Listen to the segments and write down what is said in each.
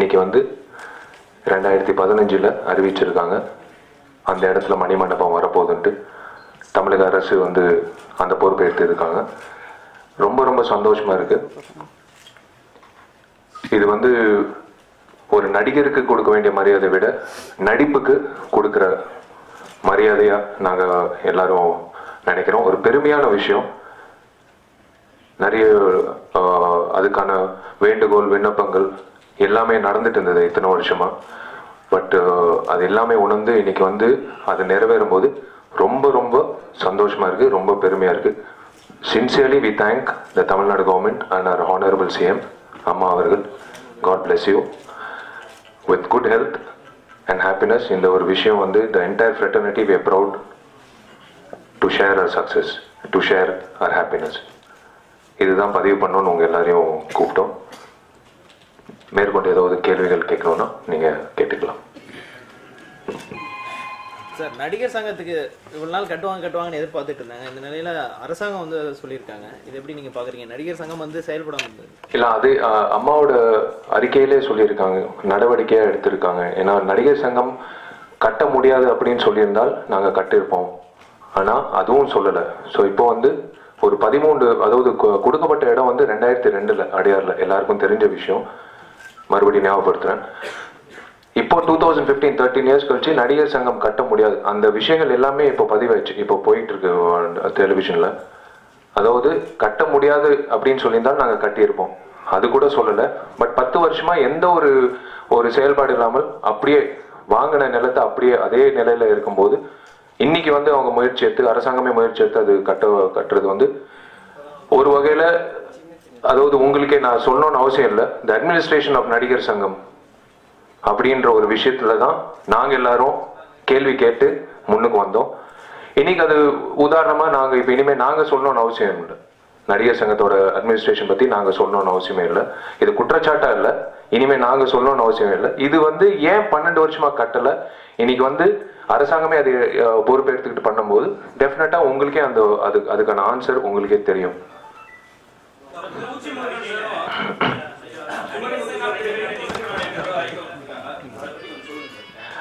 இன்னைக்கு வந்து 2015 அறிவிச்சிருக்காங்க அந்த இடத்துல மணிமண்டபம் வரப்போகுதுன்ட்டு. தமிழக அரசு வந்து அந்த பொறுப்பை எடுத்துருக்காங்க. ரொம்ப ரொம்ப சந்தோஷமா இருக்கு. இது வந்து ஒரு நடிகருக்கு கொடுக்க வேண்டிய மரியாதை விட நடிப்புக்கு கொடுக்குற மரியாதையா நாங்க எல்லாரும் நினைக்கிறோம். ஒரு பெருமையான விஷயம். நிறைய அதுக்கான வேண்டுகோள் விண்ணப்பங்கள் எல்லாமே நடந்துட்டு இருந்தது இத்தனை வருஷமா. பட் அது எல்லாமே உணர்ந்து இன்னைக்கு வந்து அது நிறைவேறும் போது ரொம்ப ரொம்ப சந்தோஷமா இருக்கு, ரொம்ப பெருமையா இருக்கு. Sincerely we thank the Tamil Nadu government and our honourable CM Amma அவர்கள். God bless you with good health and happiness. இந்த ஒரு விஷயம் வந்து the entire fraternity we are proud to share our success, to share our happiness. இதுதான் பதிவு பண்ணணும்னு உங்கள் எல்லாரையும் கூப்பிட்டோம். மேற்கொண்டு ஏதாவது கேள்விகள் கேட்கணும்னா நீங்கள் கேட்டுக்கலாம். சார், நடிகர் சங்கத்துக்கு இவ்வளோ நாள் கட்டுவாங்கன்னு எதிர்பார்த்துட்டு இருந்தாங்க. இந்த நிலையில் அரசாங்கம் வந்து சொல்லியிருக்காங்க. இது எப்படி நீங்கள் பார்க்குறீங்க? நடிகர் சங்கம் வந்து செயல்படாமல் இருந்தது இல்லை, அது அம்மாவோட அறிக்கையிலே சொல்லியிருக்காங்க, நடவடிக்கையாக எடுத்திருக்காங்க. ஏன்னா நடிகர் சங்கம் கட்ட முடியாது அப்படின்னு சொல்லியிருந்தால் நாங்கள் கட்டியிருப்போம். ஆனால் அதுவும் சொல்லலை. ஸோ இப்போ வந்து ஒரு 13, அதாவது கொடுக்கப்பட்ட இடம் வந்து 2002 அடையாறில், எல்லாருக்கும் தெரிஞ்ச விஷயம். மறுபடியும் ஞாபகப்படுத்துறேன். இப்போ 2015 13 இயர்ஸ் கழிச்சு நடிகர் சங்கம் கட்ட முடியாது. அந்த விஷயங்கள் எல்லாமே இப்போ பதிவாயிடுச்சு, இப்போ போயிட்டு இருக்கு டெலிவிஷன்ல. அதாவது கட்ட முடியாது அப்படின்னு சொல்லியிருந்தால் நாங்கள் கட்டியிருப்போம், அது கூட சொல்லலை. பட் 10 வருஷமா எந்த ஒரு செயல்பாடு இல்லாமல் அப்படியே வாங்கின நிலத்தை அப்படியே அதே நிலையில இருக்கும்போது இன்னைக்கு வந்து அவங்க முயற்சி எடுத்து, அரசாங்கமே முயற்சி எடுத்து அது கட்டுறது வந்து ஒரு வகையில, அதாவது உங்களுக்கே நான் சொல்லணும்னு அவசியம் இல்லை, த அட்மினிஸ்ட்ரேஷன் ஆஃப் நடிகர் சங்கம் அப்படின்ற ஒரு விஷயத்துல தான் நாங்க எல்லாரும் கேள்வி கேட்டு முன்னுக்கு வந்தோம். இன்னைக்கு அது உதாரணமா நாங்க இப்ப இனிமே நாங்க சொல்லணும்னு அவசியம் இல்லை. நடிகர் சங்கத்தோட அட்மினிஸ்ட்ரேஷன் பத்தி நாங்க சொல்லணும்னு அவசியமே இல்லை. இது குற்றச்சாட்டா இல்லை, இனிமே நாங்க சொல்லணும்னு அவசியம் இல்லை. இது வந்து ஏன் 12 வருஷமா கட்டல, இன்னைக்கு வந்து அரசாங்கமே அது பொறுப்பு எடுத்துக்கிட்டு பண்ணும்போது டெஃபினட்டா உங்களுக்கே அதுக்கான ஆன்சர் உங்களுக்கே தெரியும்.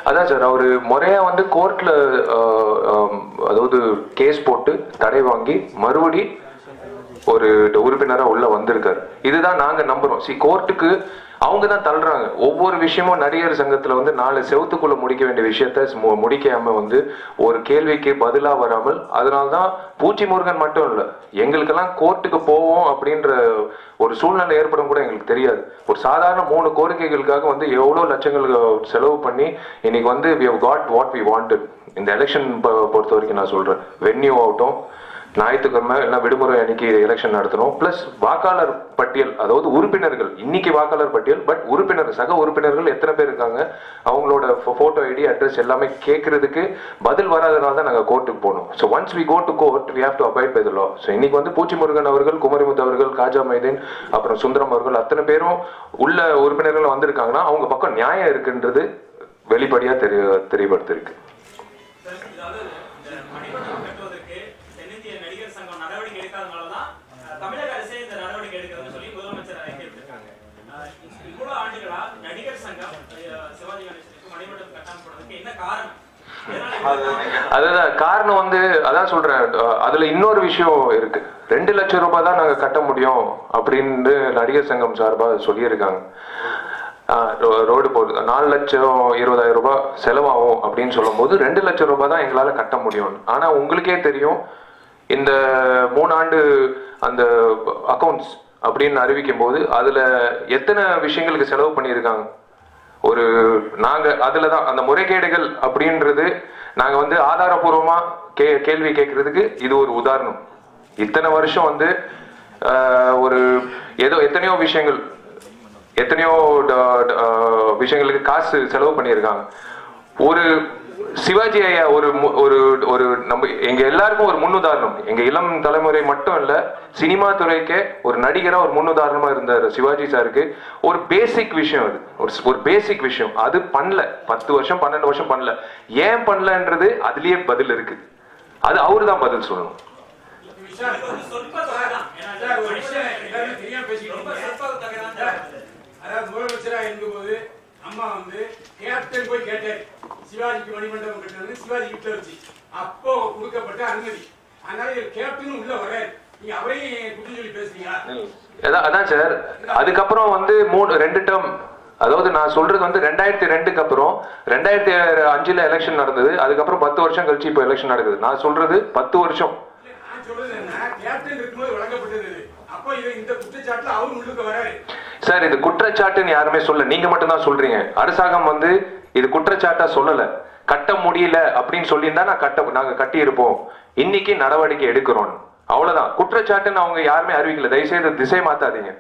அதான் சார், அவரு முறையா வந்து கோர்ட்ல அதாவது கேஸ் போட்டு தடை வாங்கி மறுபடி ஒரு உறுப்பினரா உள்ள வந்திருக்காரு. இதுதான் நாங்க நம்புறோம். கோர்ட்டுக்கு அவங்க தான் தள்ளுறாங்க. ஒவ்வொரு விஷயமும் நடிகர் சங்கத்துல வந்து 4 செவத்துக்குள்ள முடிக்க வேண்டிய விஷயத்த முடிக்காம வந்து ஒரு கேள்விக்கு பதிலா வராமல், அதனால்தான் பூச்சி முருகன் மட்டும் இல்லை, எங்களுக்கெல்லாம் கோர்ட்டுக்கு போவோம் அப்படின்ற ஒரு சூழ்நிலை ஏற்படும் கூட எங்களுக்கு தெரியாது. ஒரு சாதாரண 3 கோரிக்கைகளுக்காக வந்து எவ்வளவு லட்சங்கள் செலவு பண்ணி இன்னைக்கு வந்து we have got what we wanted. இந்த எலெக்ஷன் பொறுத்த வரைக்கும் நான் சொல்றேன், வென்யூ ஆகட்டும், ஞாயிற்றுக்கிழமை இல்லை விடுமுறை அன்னைக்கு எலெக்ஷன் நடத்தணும். பிளஸ் வாக்காளர் பட்டியல், அதாவது உறுப்பினர்கள், இன்னைக்கு வாக்காளர் பட்டியல், பட் உறுப்பினர் சக உறுப்பினர்கள் எத்தனை பேர் இருக்காங்க, அவங்களோட போட்டோ ஐடி அட்ரஸ் எல்லாமே கேட்கறதுக்கு பதில் வராதனால தான் நாங்கள் கோர்ட்டுக்கு போகணும். So once we go to court we have to abide by the law. So இன்னைக்கு வந்து பூச்சி முருகன் அவர்கள், குமரிமுத்து அவர்கள், காஜா மைதீன், அப்புறம் சுந்தரம் அவர்கள் அத்தனை பேரும் உள்ள உறுப்பினர்கள் வந்திருக்காங்கன்னா அவங்க பக்கம் நியாயம் இருக்குன்றது வெளிப்படையா தெரியப்படுத்திருக்கு. அதுதான் காரணம் வந்து, அதான் சொல்றேன். அதுல இன்னொரு விஷயம் இருக்கு. 2 லட்சம் ரூபாய் தான் நாங்க கட்ட முடியும் அப்படின்னு நடிகர் சங்கம் சார்பா சொல்லியிருக்காங்க. ரோடு போடுறது 4,20,000 ரூபாய் செலவாகும் அப்படின்னு சொல்லும் போது 2 லட்சம் ரூபாய் தான் எங்களால கட்ட முடியும். ஆனா உங்களுக்கே தெரியும், இந்த 3 ஆண்டு அந்த அக்கௌண்ட்ஸ் அப்படின்னு அறிவிக்கும் போது அதுல எத்தனை விஷயங்களுக்கு செலவு பண்ணியிருக்காங்க. நாங்க அதுலதான் அந்த முறைகேடுகள் அப்படின்றது நாங்க வந்து ஆதாரபூர்வமா கேள்வி கேட்கறதுக்கு இது ஒரு உதாரணம். இத்தனை வருஷம் வந்து எத்தனையோ விஷயங்களுக்கு காசு செலவு பண்ணியிருக்காங்க. ஒரு சிவாஜி ஐயா ஒரு நம்ம எங்க எல்லாருக்கும் ஒரு முன்னுதாரணம். எங்க இளம் தலைமுறை மட்டும் இல்ல, சினிமா துறைக்கே ஒரு நடிகரா ஒரு முன்னுதாரணமா இருந்தார் சிவாஜி சாருக்கு. ஒரு பேசிக் விஷயம், அது ஒரு பேசிக் விஷயம். அது பண்ணல, 10 வருஷம் 12 வருஷம் பண்ணல. ஏன் பண்ணலன்றது அதுலயே பதில் இருக்கு. அது அவரு தான் பதில் சொல்லணும். முதலமைச்சரா இருக்கும்போது அம்மா வந்து கேப்டன் போய் கேட்டாரு, சிவாஜிக்கு மணிமண்டபம் கட்டணும் சிவாஜி வீட்டுல வச்சு, அப்போ கொடுக்கப்பட்ட அனுமதி. அதனால கேப்டனும் உள்ள வராரு. நீங்க அவரையும் குற்றம் சொல்லி பேசுறீங்களா? அதான் சார். அதுக்கப்புறம் வந்து 2 டேர்ம், அதாவது நான் சொல்றது வந்து 2002க்கு அப்புறம் 2005ல எலெக்ஷன் நடந்தது. அதுக்கப்புறம் 10 வருஷம் கழிச்சு இப்போ எலெக்ஷன் நடக்குது. நான் சொல்றது 10 வருஷம். நான் சொல்றது என்ன, கேப்டன் இருக்கும்போது வழங்கப்பட்டது. அப்போ இந்த குற்றச்சாட்டுல அவரும் உள்ளுக்கு வராரு. சார் இது குற்றச்சாட்டுன்னு யாருமே சொல்ல, நீங்க மட்டும் தான் சொல்றீங்க. அரசாங்கம் வந்து இது குற்றச்சாட்டா சொல்லல. கட்ட முடியல அப்படின்னு சொல்லியிருந்தா நாங்க கட்டி இருப்போம், இன்னைக்கு நடவடிக்கை எடுக்கிறோம், அவ்வளவுதான். குற்றச்சாட்டுன்னு அவங்க யாருமே அறிவிக்கல. தயவுசெய்து திசை மாத்தாதீங்க.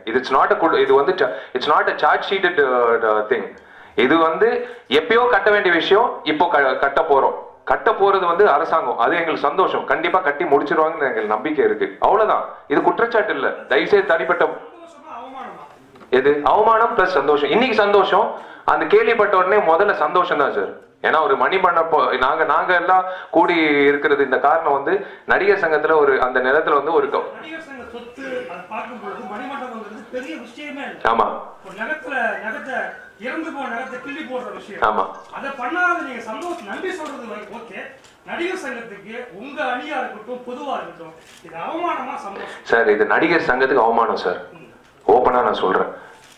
இது வந்து it's not a charge sheeted thing. இது வந்து எப்பயோ கட்ட வேண்டிய விஷயம், இப்போ கட்ட போறோம். கட்ட போறது வந்து அரசாங்கம், அது எங்களுக்கு சந்தோஷம். கண்டிப்பா கட்டி முடிச்சிருவாங்கன்னு எங்களுக்கு நம்பிக்கை இருக்கு, அவ்வளவுதான். இது குற்றச்சாட்டு இல்ல. தயவுசெய்து தனிப்பட்ட எது அவமானம் பிளஸ் சந்தோஷம். இன்னைக்கு சந்தோஷம், அந்த கேள்விப்பட்ட உடனே முதல்ல சந்தோஷம் தான் சார். ஏன்னா ஒரு மணிமண்டபம் நாங்க எல்லாம் கூடி இருக்கிறது இந்த காரணம் வந்து நடிகர் சங்கத்துல ஒரு அந்த நிலத்துல வந்து ஒரு நடிகர் சங்க சொத்து அதை பார்க்கும்போது மணிமண்டபம் பெரிய விஷயமே இல்லை. ஆமா, ஒரு நகத்தை இறந்து போன நகத்தை கிள்ளி போடுற விஷயம். ஆமா, அதை பண்ணாத நீங்க சந்தோஷம் நன்றி சொல்றது ஓகே. நடிகர் சங்கத்துக்கு உங்க அணியா இருக்கட்டும் பொதுவா இருக்கட்டும் இது அவமானமா சந்தோஷம் சார்? இது நடிகர் சங்கத்துக்கு அவமானம் சார். ஓப்பனா நான் சொல்றேன்.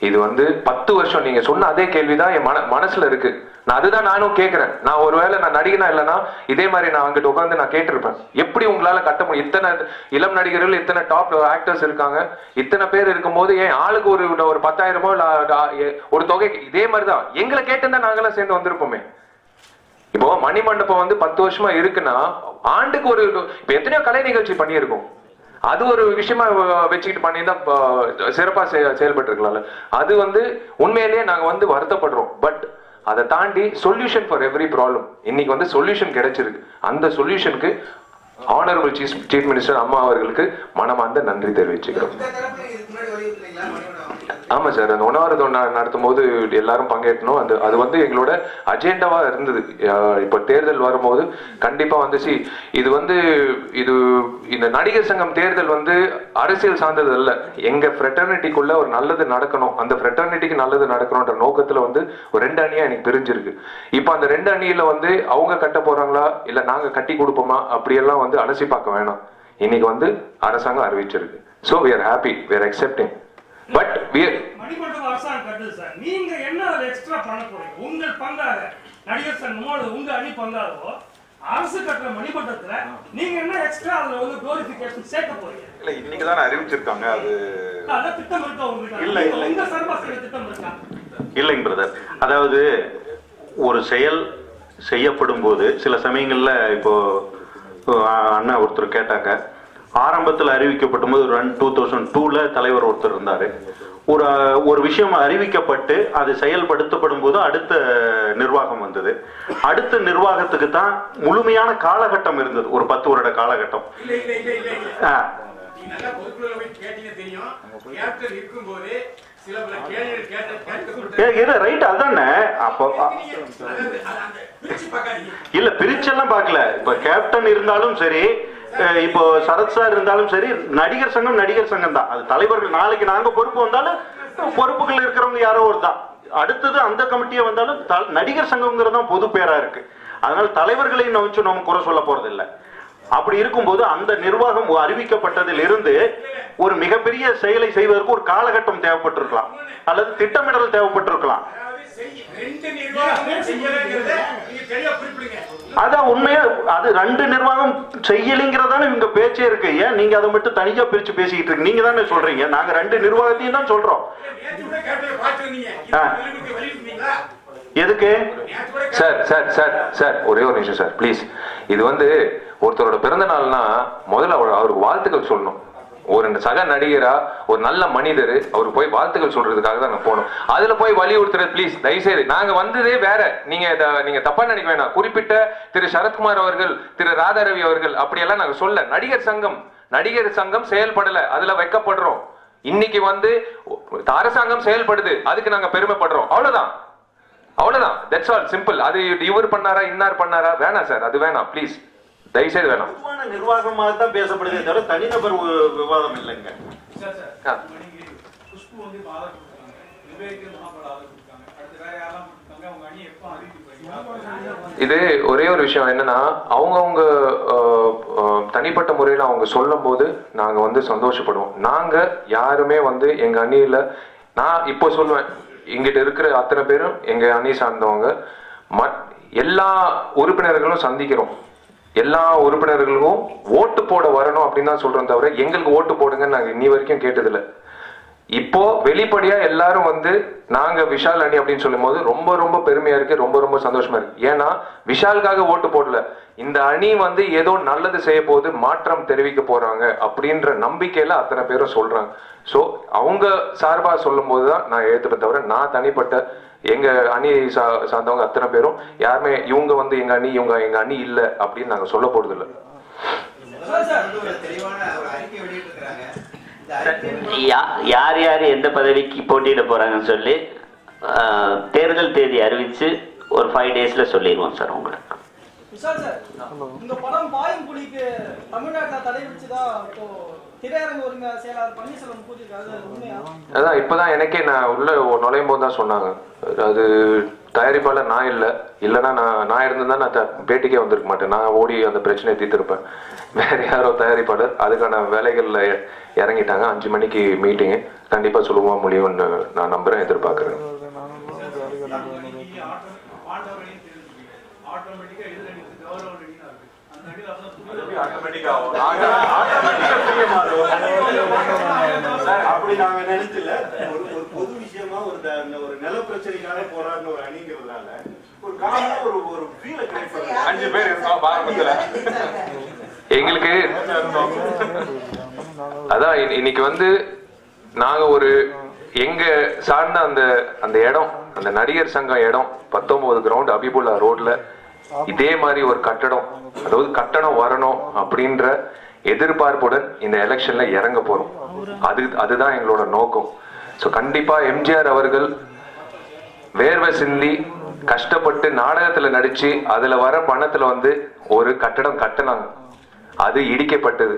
இது வந்து 10 வருஷம் நீங்க சொன்ன அதே கேள்விதான் என் மனசுல இருக்கு. அதுதான் நானும் கேட்கிறேன். நான் ஒருவேளை நான் நடிகனா இல்லைன்னா இதே மாதிரி நான் அங்கிட்டு உட்காந்து நான் கேட்டிருப்பேன், எப்படி உங்களால கட்ட முடியும்? இத்தனை இளம் நடிகர்கள், இத்தனை டாப் ஆக்டர்ஸ் இருக்காங்க, இத்தனை பேர் இருக்கும்போது ஏன் ஆளுக்கு ஒரு 10,000மோ ஒரு தொகை? இதே மாதிரிதான் எங்களை கேட்டுதான் நாங்கெல்லாம் சேர்ந்து வந்திருப்போமே. இப்போ மணிமண்டபம் வந்து 10 வருஷமா இருக்குன்னா ஆண்டுக்கு ஒரு இப்ப எத்தனையோ கலை நிகழ்ச்சி பண்ணியிருக்கோம். அது ஒரு விஷயமா வச்சுக்கிட்டு பண்ணியிருந்தா சிறப்பா செயல்பட்டு இருக்கலாம்ல. அது வந்து உண்மையிலேயே நாங்க வந்து வருத்தப்படுறோம். பட் அதை தாண்டி சொல்யூஷன் ஃபார் எவ்ரி ப்ராப்ளம் இன்னைக்கு வந்து சொல்யூஷன் கிடைச்சிருக்கு. அந்த சொல்யூஷனுக்கு ஆனரபிள் சீஃப் மினிஸ்டர் அம்மா அவர்களுக்கு மனமார்ந்த நன்றி தெரிவிச்சுக்கிறோம். ஆமா சார், அந்த உணவரதம் நடத்தும் போது எல்லாரும் பங்கேற்றணும். அது வந்து எங்களோட அஜெண்டாவா இருந்தது. இப்ப தேர்தல் வரும்போது கண்டிப்பா வந்து இது வந்து இந்த நடிகர் சங்கம் தேர்தல் வந்து அரசியல் சார்ந்தது அல்ல. எங்க ஃப்ரெட்டர்னிட்டிக்குள்ள ஒரு நல்லது நடக்கணும், அந்த ஃப்ரெட்டர்னிட்டிக்கு நல்லது நடக்கணும்ன்ற நோக்கத்துல வந்து ஒரு 2 அணியா எனக்கு பிரிஞ்சிருக்கு. இப்ப அந்த 2 அணியில வந்து அவங்க கட்ட போறாங்களா இல்ல நாங்க கட்டி கொடுப்போமா அப்படியெல்லாம் வந்து அலசி பார்க்க வேணாம். இன்னைக்கு வந்து அரசாங்கம் அறிவிச்சிருக்கு. So we are happy, we are accepting. But மணிமண்டபம் அரசாங்கம் கட்டுது சார். நீங்க என்ன அதுல எக்ஸ்ட்ரா பண்ண போறீங்க? உங்கள் பங்காக நடிகர் சங்கமோட உங்க அணி பங்காகவோ அரசு கட்டுற மணிமண்டபத்துல நீங்க என்ன எக்ஸ்ட்ரா அதுல வந்து குளோரிஃபிகேஷன் சேர்க்க போறீங்க? இல்ல இன்னைக்கு தானே அறிவிச்சிருக்காங்க. அத திட்டம் இருக்கா உங்களுக்கு? இல்ல இந்த சர்வசேர திட்டம் இருக்கா? இல்லைங்க பிரதர். அதாவது ஒரு செயல் செய்யப்படும் போது சில சமயங்கள்ல இப்போ அண்ணா ஒருத்தர் கேட்டாங்க, ஆரம்பத்தில் அறிவிக்கப்படும் போது 2002ல தலைவர் ஒருத்தர் இருந்தாரு. ஒரு விஷயம் அறிவிக்கப்பட்டு அது செயல்படுத்தப்படும் போது அடுத்த நிர்வாகம் வந்தது. அடுத்த நிர்வாகத்துக்கு தான் முழுமையான காலகட்டம் இருந்தது, ஒரு 10 வருட காலகட்டம். இல்ல பிரிச்செல்லாம் பார்க்கல. இப்ப கேப்டன் இருந்தாலும் சரி, இப்போ சரத் சார் இருந்தாலும் சரி, நடிகர் சங்கம் தான். அது தலைவர்கள் நாளைக்கு நாங்க பொறுப்பு வந்தாலும் பொறுப்புகள் இருக்கிறவங்க யாரோ ஒரு தான். அடுத்தது அந்த கமிட்டியை வந்தாலும் நடிகர் சங்கம்ங்கிறது தான் பொது பேரா இருக்கு. அதனால தலைவர்களை நம்ம குறை சொல்ல போறது இல்லை. அப்படி இருக்கும்போது அந்த நிர்வாகம் அறிவிக்கப்பட்டதில் இருந்து ஒரு மிகப்பெரிய செயலை செய்வதற்கு ஒரு காலகட்டம் தேவைப்பட்டிருக்கலாம், அல்லது திட்டமிடல் தேவைப்பட்டிருக்கலாம். அதான் உண்மையா, அது 2 நிர்வாகம் செய்யலைங்கிறதான இவங்க பேச்சே இருக்கு. ஏன் நீங்க அதை மட்டும் தனியா பிரிச்சு பேசிக்கிட்டு இருக்கு? நீங்க தானே சொல்றீங்க, நாங்க 2 நிர்வாகத்தையும் தான் சொல்றோம். எதுக்கு சார் சார் சார் சார் ஒரே ஒரு நிமிஷம் சார் ப்ளீஸ். இது வந்து ஒருத்தரோட பிறந்த நாள்னா முதல்ல அவருக்கு வாழ்த்துக்கள் சொல்லணும். ஒரு சக நடிகரா, ஒரு நல்ல மனிதர், அவரு போய் வாழ்த்துக்கள் சொல்றதுக்காக தான் நான் போனோம். அதுல போய் வலியுறுத்துறது ப்ளீஸ் தயவுசெய்து. நாங்க வந்ததே வேற, நீங்க தப்பா நினைக்க வேணாம். குறிப்பிட்ட திரு சரத்குமார் அவர்கள், திரு ராதாரவி அவர்கள் அப்படியெல்லாம் நாங்க சொல்ல. நடிகர் சங்கம் செயல்படல, அதுல வைக்கப்படுறோம். இன்னைக்கு வந்து அரசாங்கம் செயல்படுது, அதுக்கு நாங்க பெருமைப்படுறோம். அவ்வளவுதான். That's all, simple. அது இவர் பண்ணாரா இன்னார் பண்ணாரா வேணாம் சார், அது வேணாம் ப்ளீஸ், தயவுசெய்து வேணாம். நிர்வாகமாக தான் பேசப்படுதே தவிர தனிநபர் விவாதம் இல்லைங்க. இது ஒரே ஒரு விஷயம் என்னன்னா, அவங்கவுங்க தனிப்பட்ட முறையில் அவங்க சொல்லும் போது நாங்க வந்து சந்தோஷப்படுவோம். நாங்க யாருமே வந்து எங்க அணியில, நான் இப்போ சொல்லுவேன், இங்கிட்ட இருக்கிற அத்தனை பேரும் எங்க அணி சார்ந்தவங்க. எல்லா உறுப்பினர்களும் சந்திக்கிறோம். எல்லா உறுப்பினர்களுக்கும் ஓட்டு போட வரணும் அப்படின்னு தான் சொல்றோம் தவிர எங்களுக்கு ஓட்டு போடுங்கன்னு நாங்க இன்னி வரைக்கும் கேட்டதில்லை. இப்போ வெளிப்படையா எல்லாரும் வந்து நாங்க விஷால் அணி அப்படின்னு சொல்லும் போது ரொம்ப ரொம்ப பெருமையா இருக்கு, ரொம்ப ரொம்ப சந்தோஷமா இருக்கு. ஏன்னா விஷாலுக்காக ஓட்டு போடல, இந்த அணி வந்து ஏதோ நல்லது செய்ய போது, மாற்றம் தெரிவிக்க போறாங்க அப்படின்ற நம்பிக்கையில அத்தனை பேரும் சொல்றாங்க. ஸோ அவங்க சார்பா சொல்லும் போதுதான் நான் ஏத்துப்பேன் தவிர நான் தனிப்பட்ட எங்க அணி சார்ந்தவங்க அத்தனை பேரும் யாருமே இவங்க வந்து எங்க அணி, இவங்க எங்க அணி இல்ல அப்படின்னு நாங்க சொல்ல போறது இல்லை. யார் யார் எந்த பதவிக்கு போட்டியிட போறாங்கன்னு சொல்லி தேர்தல் தேதி அறிவிச்சு ஒரு 5 daysல சொல்லிடுவோம் சார் உங்களுக்கு. விஷால் சார், இந்த படம் பாயும் புலிக்கு தமிழ்நாட்டுல தடை விதிச்சுதா இப்போ திரையரங்கு உரிமை செயலாளர் பன்னீர்செல்வம் கூறியிருக்காரு, உண்மையா? அதான் இப்பதான் எனக்கே நான் உள்ள நுழையும் போது தான் சொன்னாங்க. அது தயாரிப்பாளர் நான் இல்லைன்னா நான் இருந்திருந்தா நான் பேட்டிக்கே வந்திருக்க மாட்டேன். நான் ஓடி அந்த பிரச்சனையை தீர்த்திருப்பேன். வேற யாரோ தயாரிப்பாளர் அதுக்கான வேலைகள்ல இறங்கிட்டாங்க. 5 மணிக்கு மீட்டிங்கு, கண்டிப்பா சுலபமா முடியும்னு நான் நம்புறேன், எதிர்பார்க்கிறேன். அப்படி நாங்க நினைச்சல. ஒரு பொது விஷயமா ஒரு நில பிரச்சனைக்காக போராடின ஒரு அணிங்கிறதுனால ஒரு காரணம் ஒரு ஃபீல் கிரியேட் பண்ணி 5 பேர் இருக்கோம் பாரம்பரியத்துல. எங்களுக்கு அதான் இன்னைக்கு வந்து நாங்க ஒரு எங்க சார்ந்த அந்த இடம், அந்த நடிகர் சங்கம் இடம் 19 கிரவுண்ட் அபிபுல்லா ரோட்ல இதே மாதிரி ஒரு கட்டடம், அதாவது கட்டணம் வரணும் அப்படின்ற எதிர்பார்ப்புடன் இந்த எலெக்ஷன்ல இறங்க போறோம். அதுதான் எங்களோட நோக்கம். ஸோ கண்டிப்பா எம்ஜிஆர் அவர்கள் வேர்வை சிந்தி கஷ்டப்பட்டு நாடகத்துல நடிச்சு அதுல வர பணத்துல வந்து ஒரு கட்டடம் கட்டினாங்க, அது இடிக்கப்பட்டது.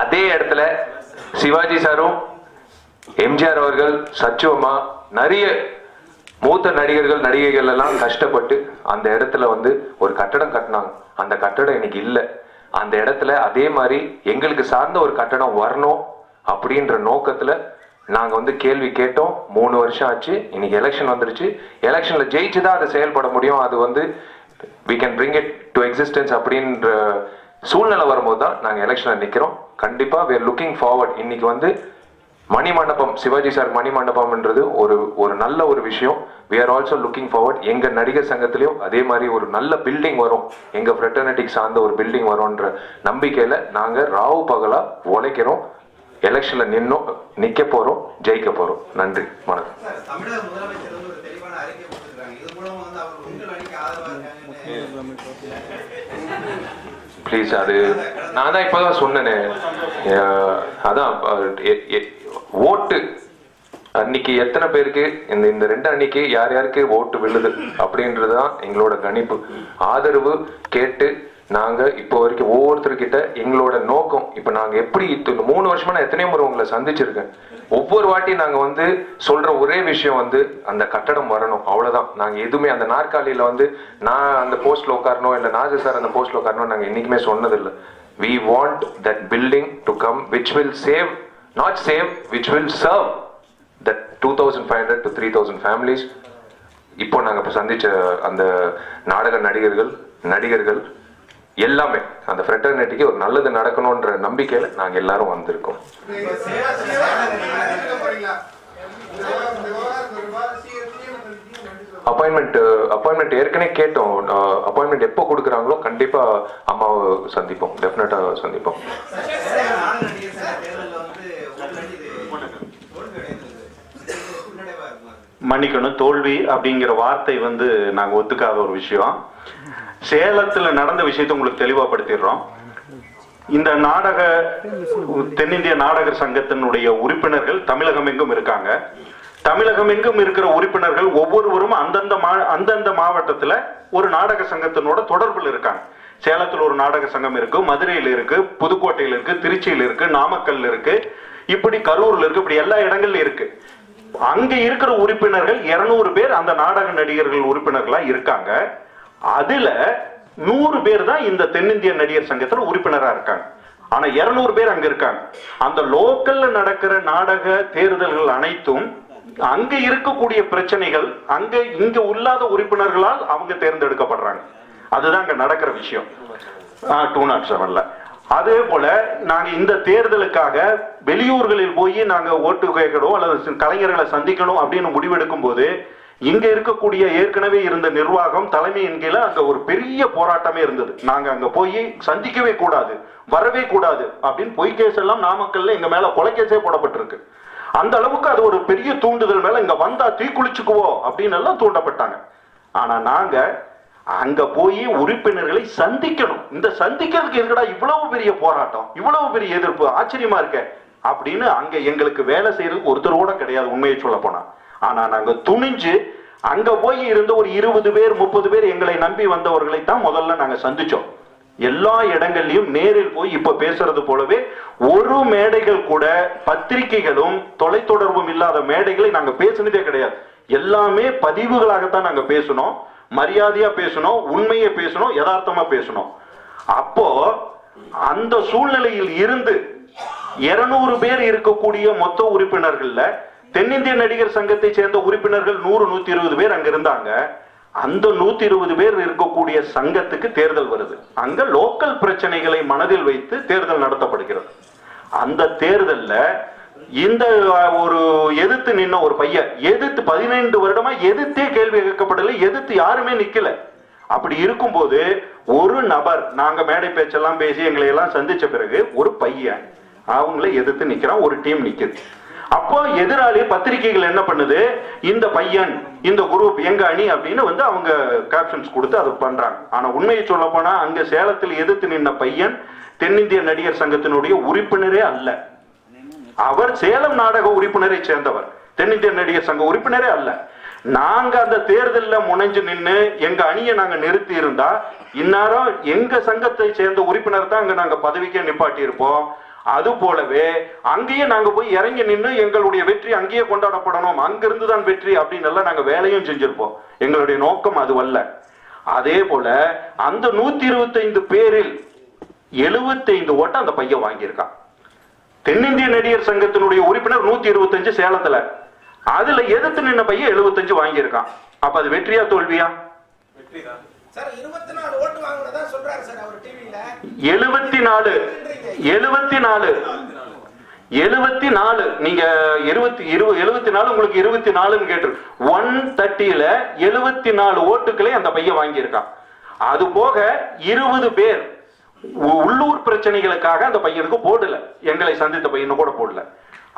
அதே இடத்துல சிவாஜி சாரும் எம்ஜிஆர் அவர்கள் சச்சுவமா நிறைய மூத்த நடிகர்கள் நடிகைகள் எல்லாம் கஷ்டப்பட்டு அந்த இடத்துல வந்து ஒரு கட்டடம் கட்டினாங்க. அந்த கட்டடம் இன்னைக்கு இல்லை. அந்த இடத்துல அதே மாதிரி எங்களுக்கு சார்ந்த ஒரு கட்டடம் வரணும் அப்படின்ற நோக்கத்துல நாங்க வந்து கேள்வி கேட்டோம். 3 வருஷம் ஆச்சு. இன்னைக்கு எலெக்ஷன் வந்துருச்சு. எலெக்ஷன்ல ஜெயிச்சுதான் அதை செயல்பட முடியும். அது வந்து we can bring it to existence அப்படின்ற சூழ்நிலை வரும்போது தான் நாங்க எலெக்ஷன்ல நிக்கிறோம். கண்டிப்பா we are looking forward. இன்னைக்கு வந்து மணிமண்டபம், சிவாஜி சார் மணிமண்டபம்ன்றது ஒரு நல்ல ஒரு விஷயம். we are also looking forward. எங்க நடிகர் சங்கத்திலையும் அதே மாதிரி ஒரு நல்ல பில்டிங் வரும், எங்க ஃப்ரெட்டர்னிட்டிக்கு சார்ந்த ஒரு பில்டிங் வரும்ன்ற நம்பிக்கையில நாங்க ராவு பகலா உழைக்கிறோம். எலெக்ஷன்ல நிக்க போறோம், ஜெயிக்க போறோம். நன்றி, வணக்கம். தமிழக முதலமைச்சர் வந்து ஒரு தெளிவான அறிக்கை கொடுத்திருக்காங்க. இது மூலமா வந்து அவர் உங்கள் அணிக்கு ஆதரவா ப்ளீஸ், அது நான் தான் இப்பதான் சொன்னேனே. அதான் ஓட்டு அன்னைக்கு எத்தனை பேருக்கு இந்த 2 அணிக்கு யார் யாருக்கு ஓட்டு விழுது அப்படின்றதுதான் எங்களோட கணிப்பு. ஆதரவு கேட்டு நாங்க இப்போ வரைக்கும் ஒவ்வொருத்தர்கிட்ட எங்களோட நோக்கம், இப்ப நாங்க எப்படி 3 வருஷமா நான் எத்தனையோ முறை உங்களை சந்திச்சிருக்கேன். ஒவ்வொரு வாட்டி நாங்க வந்து சொல்ற ஒரே விஷயம் வந்து அந்த கட்டடம் வரணும், அவ்வளவுதான். நாங்க எதுவுமே அந்த நாற்காலியில வந்து நான் அந்த போஸ்ட்ல உட்காரணும், இல்ல நாஜர் சார் அந்த போஸ்ட்ல உட்காரணும் நாங்க என்னைக்குமே சொன்னதில்லை. we want that building to come which will save, not save, which will serve that 2500 to 3000 families. இப்போ நாங்க சந்திச்ச அந்த நாடக நடிகர்கள் எல்லாமே அந்த ஃப்ரெட்டர்னிட்டிக்கு ஒரு நல்லது நடக்கணும்ன்ற நம்பிக்கையில நாங்க எல்லாரும் வந்திருக்கோம். அப்பாயின்மெண்ட் ஏற்கனவே கேட்டோம். அப்பாயின்மெண்ட் எப்போ கொடுக்குறாங்களோ கண்டிப்பா அம்மாவை சந்திப்போம், டெஃபினட்டா சந்திப்போம். மன்னிக்கணும், தோல்வி அப்படிங்கிற வார்த்தை வந்து நாங்க ஒத்துக்காத ஒரு விஷயம். சேலத்துல நடந்த விஷயத்தை உங்களுக்கு தெளிவாப்படுத்திடுறோம். இந்த தென்னிந்திய நாடகர் சங்கத்தினுடைய உறுப்பினர்கள் தமிழகம் எங்கும் இருக்காங்க. தமிழகம் எங்கும் இருக்கிற உறுப்பினர்கள் ஒவ்வொருவரும் அந்தந்த மாவட்டத்துல ஒரு நாடக சங்கத்தினோட தொடர்பில் இருக்காங்க. சேலத்தில் ஒரு நாடக சங்கம் இருக்கு, மதுரையில் இருக்கு, புதுக்கோட்டையில் இருக்கு, திருச்சியில் இருக்கு, நாமக்கல் இருக்கு, இப்படி கரூர்ல இருக்கு, இப்படி எல்லா இடங்கள்ல இருக்கு. அங்க இருக்கிற உறுப்பினர்கள் 200 பேர் அந்த நாடக நடிகர்கள் உறுப்பினர்களா இருக்காங்க. அதுல 100 பேர் தான் இந்த தென்னிந்திய நடிகர் சங்கத்துல உறுப்பினரா இருக்காங்க. ஆனா 200 பேர் அங்க இருக்காங்க. அந்த லோக்கல்ல நடக்கிற நாடக தேர்தல்கள் அனைத்தும் அங்க இருக்கக்கூடிய பிரச்சனைகள் அங்க இங்க இல்லாத உறுப்பினர்களால் அவங்க தேர்ந்தெடுக்கப்படுறாங்க. அதுதான் அங்க நடக்கிற விஷயம் 207ல. அதே போல நாங்க இந்த தேர்தலுக்காக வெளியூர்களில் போய் நாங்க ஓட்டு கேட்கணும் அல்லது கலைஞர்களை சந்திக்கணும் அப்படின்னு முடிவெடுக்கும் போது இங்க இருக்கக்கூடிய ஏற்கனவே இருந்த நிர்வாகம் தலைமையின் கீழே அங்க ஒரு பெரிய போராட்டமே இருந்தது. நாங்க அங்க போய் சந்திக்கவே கூடாது, வரவே கூடாது அப்படின்னு பொய் கேஸ் எல்லாம் நாமக்கல்ல எங்க மேல கொலை கேஸே போடப்பட்டிருக்கு. அந்த அளவுக்கு அது ஒரு பெரிய தூண்டுதல் மேல இங்க வந்தா தீக்குளிச்சுக்குவோம் அப்படின்னு எல்லாம் தூண்டப்பட்டாங்க. ஆனா நாங்க அங்க போய் உறுப்பினர்களை சந்திக்கணும். இந்த சந்திக்கிறதுக்கு எதுக்கடா இவ்வளவு பெரிய போராட்டம், இவ்வளவு பெரிய எதிர்ப்பு, ஆச்சரியமா இருக்க அப்படின்னு அங்க எங்களுக்கு வேலை செய்யறதுக்கு ஒருத்தர் கூட கிடையாது உண்மையை சொல்ல போனா. ஆனா நாங்க துணிஞ்சு அங்க போய் இருந்த ஒரு 20 பேர் 30 பேர் எங்களை நம்பி வந்தவர்களை தான் முதல்ல நாங்க சந்திச்சோம். எல்லா இடங்கள்லயும் நேரில் போய் இப்ப பேசுறது போலவே ஒரு மேடைகள் கூட பத்திரிகைகளும் தொலைத்தொடர்பும் இல்லாத மேடைகளை நாங்க பேசுனதே கிடையாது. எல்லாமே பதிவுகளாகத்தான் நாங்க பேசணும், மரியாதையா பேசணும், உண்மையை பேசணும், யதார்த்தமா பேசணும். அப்போ அந்த சூழ்நிலையில் இருந்து 200 பேர் இருக்கக்கூடிய மொத்த உறுப்பினர்கள்ல தென்னிந்திய நடிகர் சங்கத்தை சேர்ந்த உறுப்பினர்கள் 100-120 பேர் அங்க இருந்தாங்க. அந்த 120 பேர் இருக்கக்கூடிய சங்கத்துக்கு தேர்தல் வருது. அங்க லோக்கல் பிரச்சனைகளை மனதில் வைத்து தேர்தல் நடத்தப்படுகிறது. அந்த தேர்தல்ல இந்த ஒரு எதிர்த்து நின்ன ஒரு பையன் எதிர்த்து 15 வருடமா எதிர்த்தே கேள்வி கேட்கப்படல, எதிர்த்து யாருமே நிக்கல. அப்படி இருக்கும்போது ஒரு நபர் நாங்க மேடை பேச்செல்லாம் பேசி எங்களை எல்லாம் சந்திச்ச பிறகு ஒரு பையன் அவங்கள எதிர்த்து நிக்கிறான், ஒரு டீம் நிக்குது. அப்போ எதிராளி பத்திரிகைகள் என்ன பண்ணுது, இந்த பையன் இந்த குரூப் எங்க அணி அப்படின்னு வந்து அவங்க கேப்ஷன்ஸ் கொடுத்து அதை பண்றாங்க. ஆனா உண்மையை சொல்ல போனா அங்க சேலத்தில் எதிர்த்து நின்ன பையன் தென்னிந்திய நடிகர் சங்கத்தினுடைய உறுப்பினரே அல்ல. அவர் சேலம் நாடக உறுப்பினரை சேர்ந்தவர், தென்னிந்திய நடிகர் சங்க உறுப்பினரே அல்ல. நாங்க அந்த தேர்தலில் முனைஞ்சு நின்று எங்க அணியை நாங்க நிறுத்தி இருந்தா இந்நேரம் எங்க சங்கத்தை சேர்ந்த உறுப்பினர் தான் அங்க நாங்க பதவிக்கே நிப்பாட்டி இருப்போம். அது போலவே அங்கேயே நாங்க போய் இறங்கி நின்று எங்களுடைய வெற்றி அங்கேயே கொண்டாடப்படணும், அங்கிருந்து தான் வெற்றி அப்படின்னு எல்லாம் நாங்க வேலையும் செஞ்சிருப்போம். எங்களுடைய நோக்கம் அதுவல்ல. அதே போல அந்த 125 பேரில் 75 ஓட்டு அந்த பையன் வாங்கியிருக்கான். தென்னிந்திய நடிகர் சங்கத்தினுடைய உறுப்பினர் 125 சேலத்துல, அதுல எதிர்த்து நின்ன பையன் 75 வாங்கியிருக்கான். அப்ப அது வெற்றியா தோல்வியா? வெற்றிதான் சார். 24 ஓட்டு வாங்குனதா சொல்றாரு சார் அவர் டிவில. 74 நீங்க 74 உங்களுக்கு 24ன்னு கேட்டு 130ல 74 ஓட்டுக்களை அந்த பையன் வாங்கியிருக்கான். அது போக 20 பேர் உள்ளூர் பிரச்சனைகளுக்காக அந்த பையனுக்கு போடல, எங்களை சந்தித்த பையனு கூட போடல.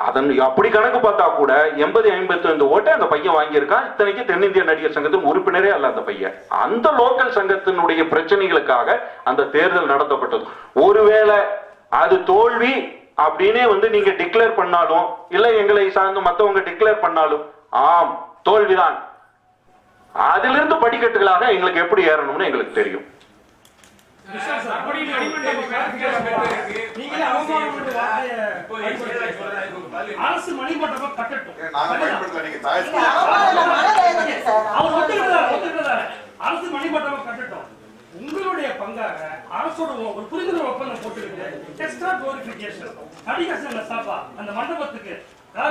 அதன் அப்படி கணக்கு பார்த்தா கூட 80-85 ஓட்டை அந்த பையன் வாங்கியிருக்கான். இத்தனைக்கு தென்னிந்திய நடிகர் சங்கத்தின் உறுப்பினரே அல்ல அந்த பையன். அந்த லோக்கல் சங்கத்தினுடைய பிரச்சனைகளுக்காக அந்த தேர்தல் நடத்தப்பட்டது. ஒருவேளை அது தோல்வி அப்படின்னே வந்து நீங்க டிக்ளேர் பண்ணாலும் இல்ல எங்களை சார்ந்து மத்தவங்க டிக்ளேர் பண்ணாலும் ஆம் தோல்விதான். அதிலிருந்து படிக்கட்டுகளாக எங்களுக்கு எப்படி ஏறணும்னு எங்களுக்கு தெரியும். அரசு மணிமண்டபம் கட்டட்டும். அரசு மணிமண்டபம் கட்டட்டும். உங்களுடைய பங்காக அரசோட ஒரு புரிந்துணர்வு ஒப்பந்தம் போட்டுருக்கு. எக்ஸ்ட்ரா குளோரிபிகேஷன் நடிகர் சங்க சாப்பா அந்த மண்டபத்துக்கு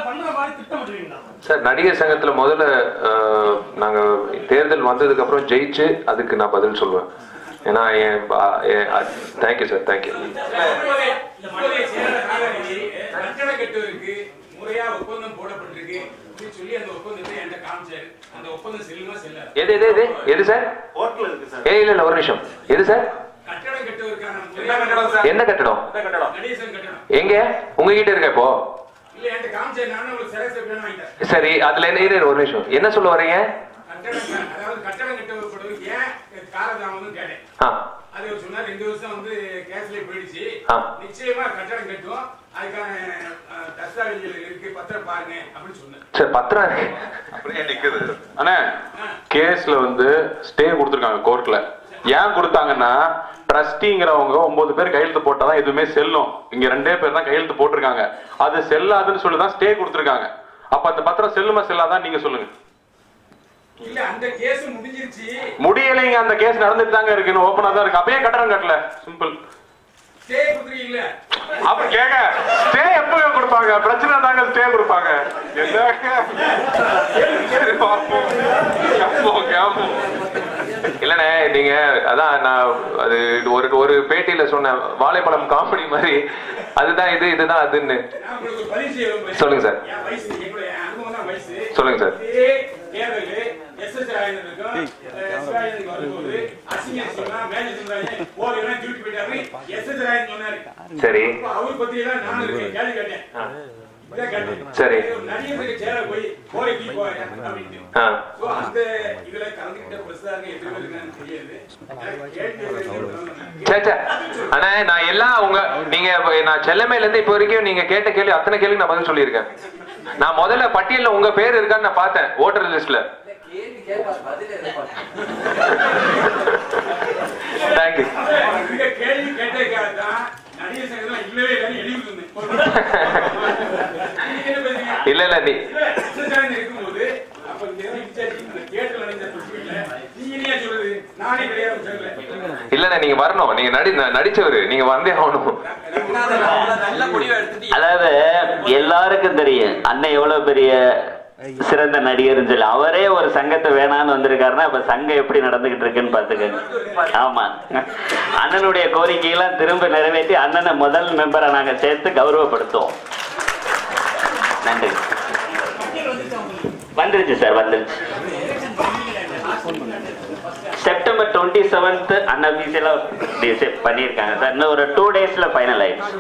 பண்ற மாதிரி திட்டமிடுவீங்களா சார்? நடிகர் சங்கத்துல முதல்ல நாங்க தேர்தல் வந்ததுக்கு அப்புறம் ஜெயிச்சு அதுக்கு நான் பதில் சொல்லுவேன். ஏன்னா தேங்க்யூ சார், தேங்க்யூ. முறையா ஒப்பந்தம் போடப்பட்டிருக்கு சொல்லி அந்த ஒப்பந்தத்தை என்கிட்ட காமிச்சாரு. அந்த ஒப்பந்தம் செல்லுமா செல்லாது? எது சார்? இல்ல ஒரு நிமிஷம். எது சார்? கட்டடம் கட்டுவதற்கான என்ன கட்டடம்? நடிகர் கட்டடம் எங்க உங்ககிட்ட இருக்க? இப்போ இல்ல என்கிட்ட காமிச்சாரு. நானும் உங்களுக்கு சரி வாங்கிட்டேன். சரி, அதுல என்ன ஒரு நிமிஷம் என்ன சொல்ல வரீங்க? அதாவது கட்டடம் கட்டப்படுவதற்கு ஏன் காலதாமதம் கேட்டேன். அது சொன்னார் 2 வருஷம் வந்து கேஸ்ல போயிடுச்சு, நிச்சயமா கட்டடம் கட்டுவோம், அதுக்கான தஸ்தாவேஜுகள் இருக்கு, பத்திரம் பாருங்க அப்படின்னு சொன்னேன். சரி, பத்திரம் இருக்கு அப்படியே நிக்குது. அண்ணா கேஸ்ல வந்து ஸ்டே கொடுத்துருக்காங்க கோர்ட்ல. ஏன் கொடுத்தாங்கன்னா ட்ரஸ்டிங்கிறவங்க 9 பேர் கையெழுத்து போட்டாதான் எதுவுமே செல்லும். இங்க 2 பேர் தான் கையெழுத்து போட்டிருக்காங்க. அது செல்லாதுன்னு சொல்லிதான் ஸ்டே கொடுத்துருக்காங்க. அப்ப அந்த பத்திரம் செல்லுமா செல்லாதான் நீங்க சொல்லுங்க. இல்ல அந்த கேஸ் முடிஞ்சிருச்சு. முடியலைங்க, அந்த கேஸ் நடந்துட்டு தாங்க இருக்கு, ஓபனா தான் இருக்கு. அப்பயே கட்டணம் கட்டல, சிம்பிள். ஸ்டே கொடுக்குறீங்கள அப்ப கேங்க ஸ்டே எப்ப கொடுப்பாங்க? பிரச்சனை தாங்க ஸ்டே கொடுப்பாங்க. இல்லண்ணே, நீங்க அதான் நான் அது ஒரு பேட்டியில சொன்ன வாழைப்பழம் காமெடி மாதிரி, அதுதான் இது, இதுதான் அதுன்னு. சொல்லுங்க சார். சொல்லுங்க சார். சரி சரி ஆனா நான் எல்லாம் உங்க நீங்க நான் செல்லமையில இருந்து இப்ப வரைக்கும் நீங்க கேட்ட கேள்வி அத்தனை கேள்வி நான் பதில் சொல்லியிருக்கேன். நான் முதல்ல பட்டியல்ல உங்க பேர் இருக்கான்னு நான் பார்த்தேன் ஓட்டர் லிஸ்ட்ல. தேங்க்யூ. இல்ல இல்ல நீ இல்ல நீங்க வரணும், நீங்க நடிச்சவரு, நீங்க வந்தே ஆகணும். அதாவது எல்லாருக்கும் தெரியும் அண்ணன் எவ்வளவு பெரிய சிறந்த நடிகர் சொல்லி, அவரே ஒரு சங்கத்தை வேணான்னு வந்திருக்காருன்னா அப்ப சங்கம் எப்படி நடந்துகிட்டு இருக்குன்னு பாத்துக்கங்க. ஆமா, அண்ணனுடைய கோரிக்கையெல்லாம் திரும்ப நிறைவேற்றி அண்ணனை முதல் மெம்பரை நாங்க சேர்த்து கௌரவப்படுத்துவோம். நன்றி. வந்துருச்சு சார், வந்துருச்சு. செப்டம்பர் 27 அன்அபிஷியலா பண்ணியிருக்காங்க சார். இன்னும் ஒரு 2 daysல ஃபைனல் ஆயிடுச்சு.